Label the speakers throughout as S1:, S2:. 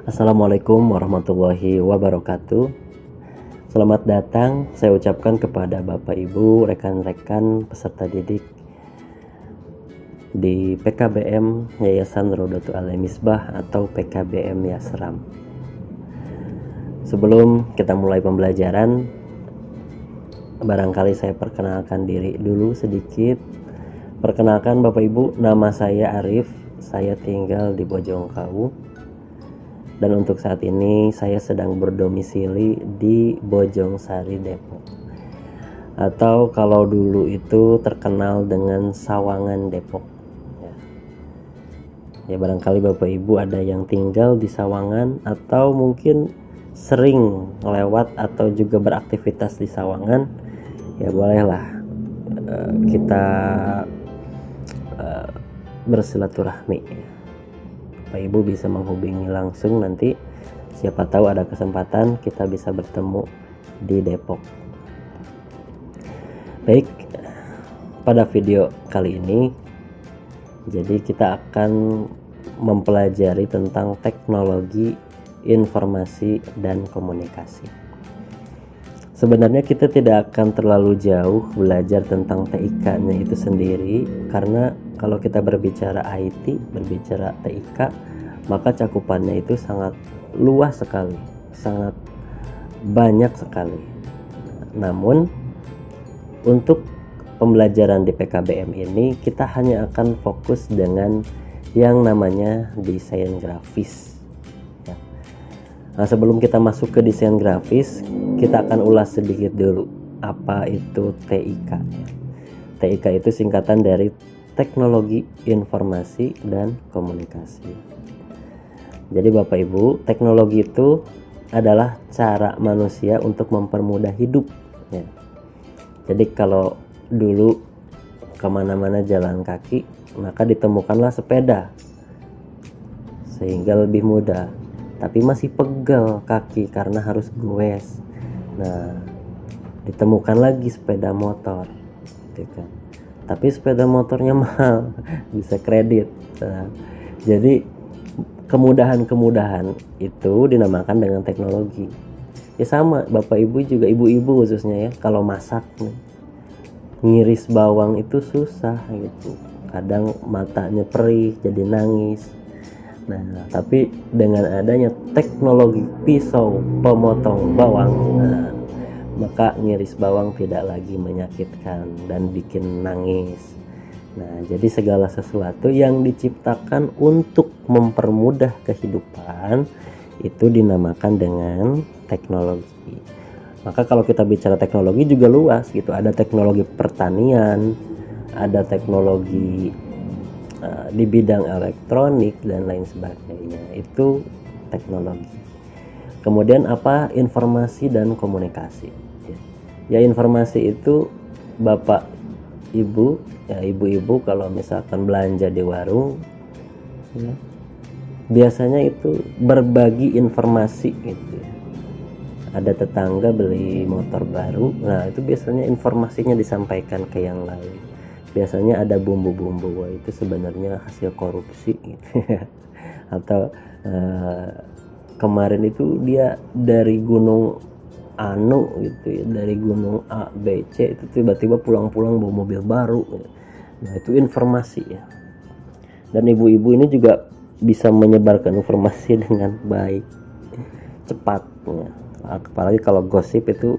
S1: Assalamualaikum warahmatullahi wabarakatuh. Selamat datang saya ucapkan kepada Bapak Ibu, rekan-rekan peserta didik di PKBM Yayasan Rodatul Al-Misbah atau PKBM Yasram. Sebelum kita mulai pembelajaran, barangkali saya perkenalkan diri dulu sedikit. Perkenalkan Bapak Ibu, nama saya Arif, saya tinggal di Bojongkau. Dan untuk saat ini saya sedang berdomisili di Bojongsari, Depok. Atau kalau dulu itu terkenal dengan Sawangan, Depok. Ya, barangkali Bapak Ibu ada yang tinggal di Sawangan atau mungkin sering lewat atau juga beraktivitas di Sawangan. Ya bolehlah kita bersilaturahmi. Bapak Ibu bisa menghubungi langsung, nanti siapa tahu ada kesempatan kita bisa bertemu di Depok. Baik, pada video kali ini jadi kita akan mempelajari tentang teknologi informasi dan komunikasi. Sebenarnya kita tidak akan terlalu jauh belajar tentang TIK-nya itu sendiri, karena kalau kita berbicara IT, berbicara TIK, maka cakupannya itu sangat luas sekali, sangat banyak sekali. Namun untuk pembelajaran di PKBM ini kita hanya akan fokus dengan yang namanya desain grafis. Nah, sebelum kita masuk ke desain grafis, kita akan ulas sedikit dulu apa itu TIK. TIK itu singkatan dari Teknologi Informasi dan Komunikasi. Jadi Bapak Ibu, teknologi itu adalah cara manusia untuk mempermudah hidup. Ya. Jadi kalau dulu kemana-mana jalan kaki, maka ditemukanlah sepeda sehingga lebih mudah. Tapi masih pegel kaki karena harus goes. Nah, ditemukan lagi sepeda motor, gitu kan. Tapi sepeda motornya mahal, bisa kredit. Nah, jadi kemudahan-kemudahan itu dinamakan dengan teknologi. Ya sama, Bapak Ibu juga, ibu-ibu khususnya ya, kalau masak nih, ngiris bawang itu susah gitu. Kadang matanya perih, jadi nangis. Nah, tapi dengan adanya teknologi pisau pemotong bawang, nah, maka ngiris bawang tidak lagi menyakitkan dan bikin nangis. Nah, jadi segala sesuatu yang diciptakan untuk mempermudah kehidupan itu dinamakan dengan teknologi. Maka kalau kita bicara teknologi juga luas gitu. Ada teknologi pertanian, ada teknologi di bidang elektronik dan lain sebagainya. Itu teknologi. Kemudian apa? Informasi dan komunikasi. Ya, informasi itu Bapak Ibu, ya ibu-ibu kalau misalkan belanja di warung, ya, biasanya itu berbagi informasi gitu. Ada tetangga beli motor baru, nah itu biasanya informasinya disampaikan ke yang lain. Biasanya ada bumbu-bumbu, wah itu sebenarnya hasil korupsi gitu. Atau kemarin itu dia dari gunung Anu gitu ya, dari gunung A, B, C, itu tiba-tiba pulang-pulang bawa mobil baru. Nah itu informasi ya. Dan ibu-ibu ini juga bisa menyebarkan informasi dengan baik, cepat ya. Apalagi kalau gosip itu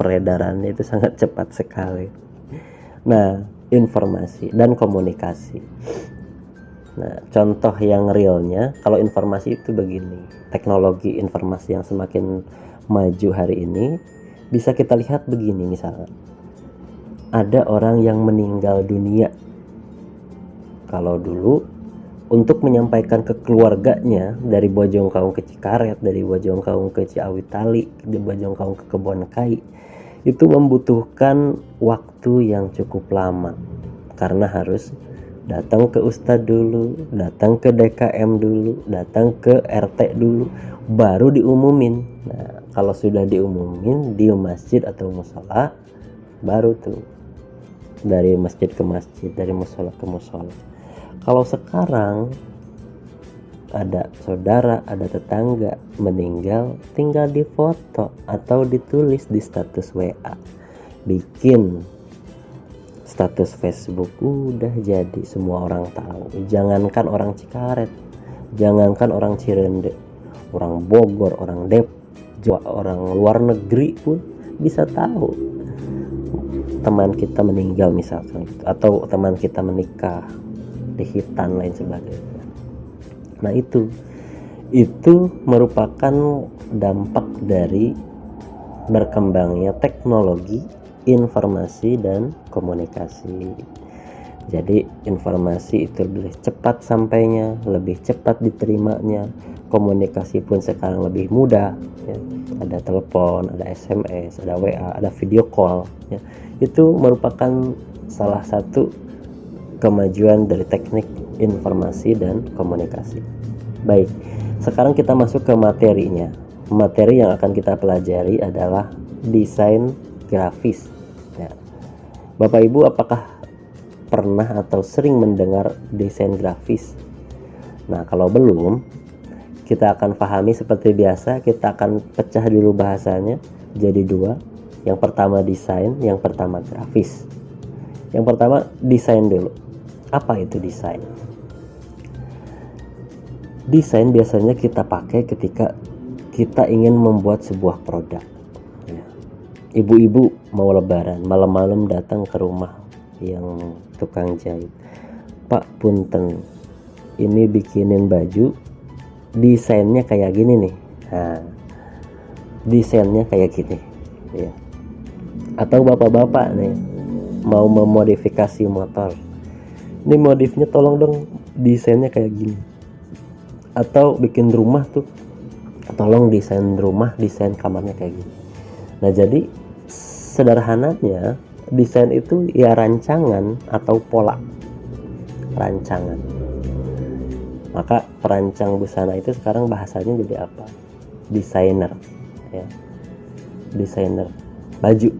S1: peredarannya itu sangat cepat sekali. Nah, informasi dan komunikasi. Nah, contoh yang realnya, kalau informasi itu begini, teknologi informasi yang semakin maju hari ini, bisa kita lihat begini misalnya. Ada orang yang meninggal dunia. Kalau dulu untuk menyampaikan ke keluarganya dari Bojongkaung ke Cikaret, dari Bojongkaung ke Ciawitali, dari Bojongkaung ke Kebonkai, itu membutuhkan waktu yang cukup lama karena harus datang ke Ustadz dulu, datang ke DKM dulu, datang ke RT dulu, baru diumumin. Nah, kalau sudah diumumin di masjid atau musola, baru tuh dari masjid ke masjid, dari musola ke musola. Kalau sekarang ada saudara, ada tetangga meninggal, tinggal difoto atau ditulis di status WA, bikin status Facebook, udah jadi semua orang tahu. Jangankan orang Cikaret, jangankan orang Cirende, orang Bogor, orang Depok, orang luar negeri pun bisa tahu teman kita meninggal misalkan, atau teman kita menikah, dihitan lain sebagainya. Nah itu merupakan dampak dari berkembangnya teknologi informasi dan komunikasi. Jadi informasi itu lebih cepat sampainya, lebih cepat diterimanya, komunikasi pun sekarang lebih mudah ya. Ada telepon, ada SMS, ada WA, ada video call ya. Itu merupakan salah satu kemajuan dari teknik informasi dan komunikasi. Baik, sekarang kita masuk ke materinya. Materi yang akan kita pelajari adalah desain grafis ya. Bapak Ibu, apakah pernah atau sering mendengar desain grafis? Nah, kalau belum, kita akan pahami seperti biasa. Kita akan pecah dulu bahasanya jadi dua. Yang pertama desain, yang pertama grafis. Yang pertama desain dulu. Apa itu desain? Desain biasanya kita pakai ketika kita ingin membuat sebuah produk ya. Ibu-ibu mau lebaran, malam-malam datang ke rumah yang tukang jahit, Pak punten, ini bikinin baju, desainnya kayak gini nih. Nah, desainnya kayak gini ya. Atau bapak-bapak nih mau memodifikasi motor, ini modifnya tolong dong desainnya kayak gini. Atau bikin rumah tuh, tolong desain rumah, desain kamarnya kayak gini. Nah, jadi sederhananya desain itu ya rancangan atau pola rancangan. Maka perancang busana itu sekarang bahasanya jadi apa? Desainer ya. Desainer baju.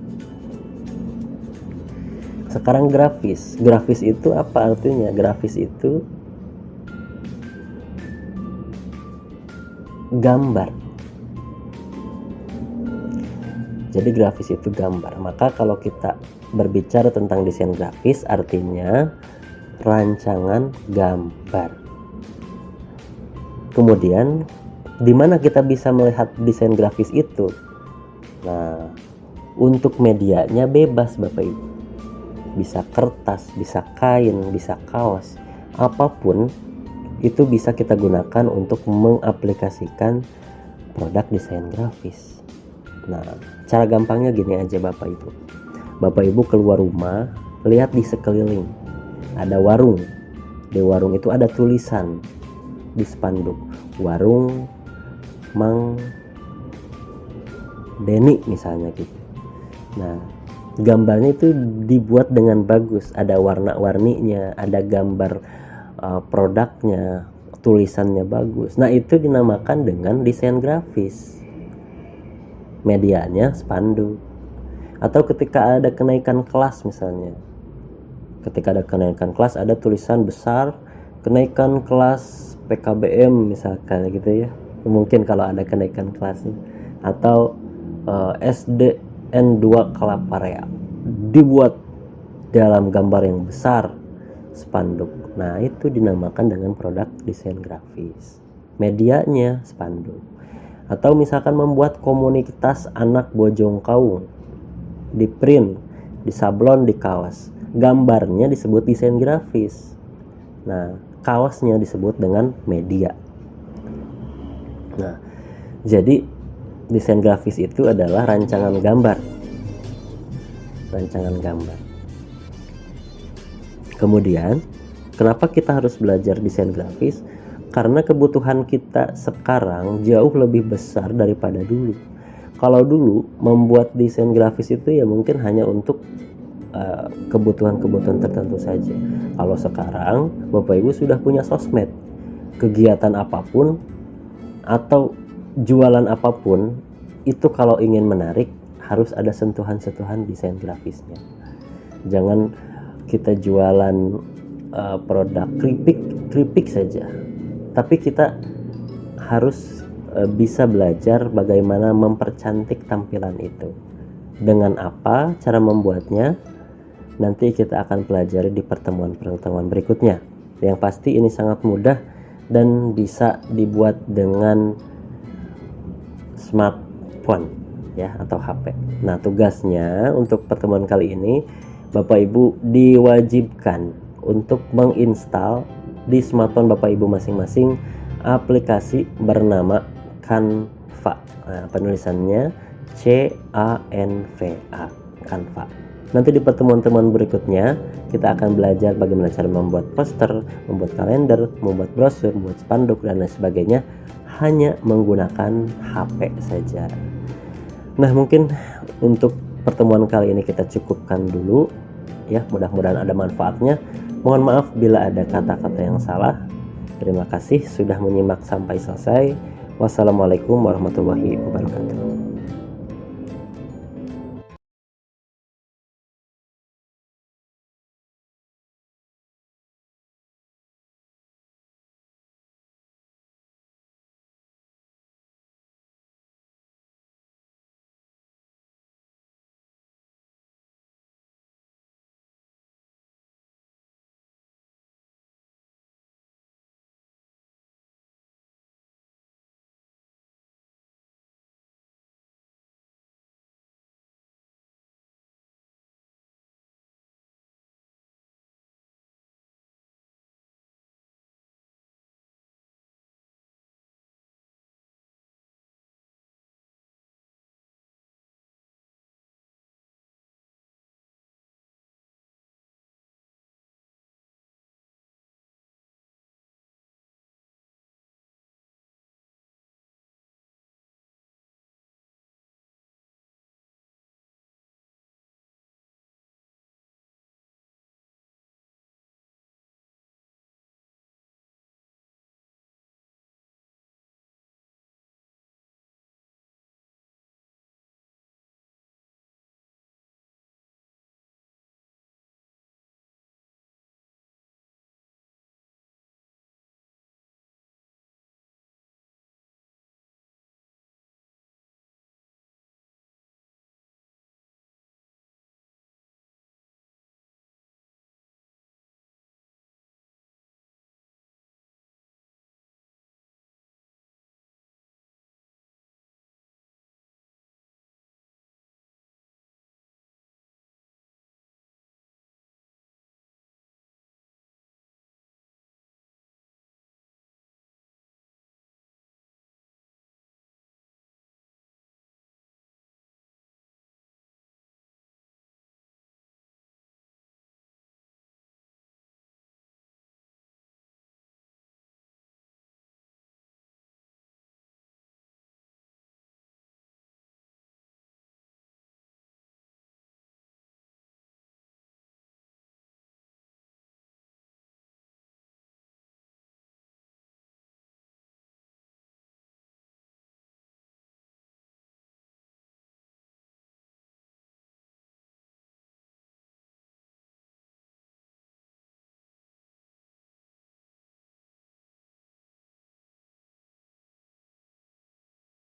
S1: Sekarang grafis. Grafis itu apa artinya? Grafis itu gambar. Jadi grafis itu gambar. Maka kalau kita berbicara tentang desain grafis, artinya rancangan gambar. Kemudian di mana kita bisa melihat desain grafis itu? Nah, untuk medianya bebas Bapak Ibu. Bisa kertas, bisa kain, bisa kaos, apapun itu bisa kita gunakan untuk mengaplikasikan produk desain grafis. Nah, cara gampangnya gini aja Bapak Ibu. Bapak Ibu keluar rumah, lihat di sekeliling ada warung. Di warung itu ada tulisan di spanduk, warung Mang Deni misalnya gitu. Nah, gambarnya itu dibuat dengan bagus, ada warna-warninya, ada gambar produknya, tulisannya bagus. Nah, itu dinamakan dengan desain grafis. Medianya spanduk. Atau ketika ada kenaikan kelas misalnya, ketika ada kenaikan kelas ada tulisan besar kenaikan kelas PKBM misalkan gitu ya, mungkin kalau ada kenaikan kelasnya. Atau SDN 2 Kelapa dibuat dalam gambar yang besar spanduk. Nah, itu dinamakan dengan produk desain grafis. Medianya spanduk. Atau misalkan membuat komunitas anak Bojong Kaung, di print, di sablon, di kaos, gambarnya disebut desain grafis. Nah, kaosnya disebut dengan media. Nah, jadi desain grafis itu adalah rancangan gambar. Rancangan gambar. Kemudian, kenapa kita harus belajar desain grafis? Karena kebutuhan kita sekarang jauh lebih besar daripada dulu. Kalau dulu membuat desain grafis itu ya mungkin hanya untuk kebutuhan-kebutuhan tertentu saja. Kalau sekarang Bapak Ibu sudah punya sosmed, kegiatan apapun atau jualan apapun itu kalau ingin menarik harus ada sentuhan-sentuhan desain grafisnya. Jangan kita jualan produk keripik saja Tapi kita harus bisa belajar bagaimana mempercantik tampilan itu. Dengan apa cara membuatnya? Nanti kita akan pelajari di pertemuan-pertemuan berikutnya. Yang pasti ini sangat mudah dan bisa dibuat dengan smartphone ya atau HP. Nah, tugasnya untuk pertemuan kali ini Bapak Ibu diwajibkan untuk menginstal di smartphone Bapak Ibu masing-masing aplikasi bernama Canva. Nah, penulisannya C-A-N-V-A, Canva. Nanti di pertemuan-pertemuan berikutnya kita akan belajar bagaimana cara membuat poster, membuat kalender, membuat brosur, membuat spanduk dan lain sebagainya hanya menggunakan HP saja. Nah, mungkin untuk pertemuan kali ini kita cukupkan dulu ya, mudah-mudahan ada manfaatnya. Mohon maaf bila ada kata-kata yang salah. Terima kasih sudah menyimak sampai selesai. Wassalamualaikum warahmatullahi wabarakatuh.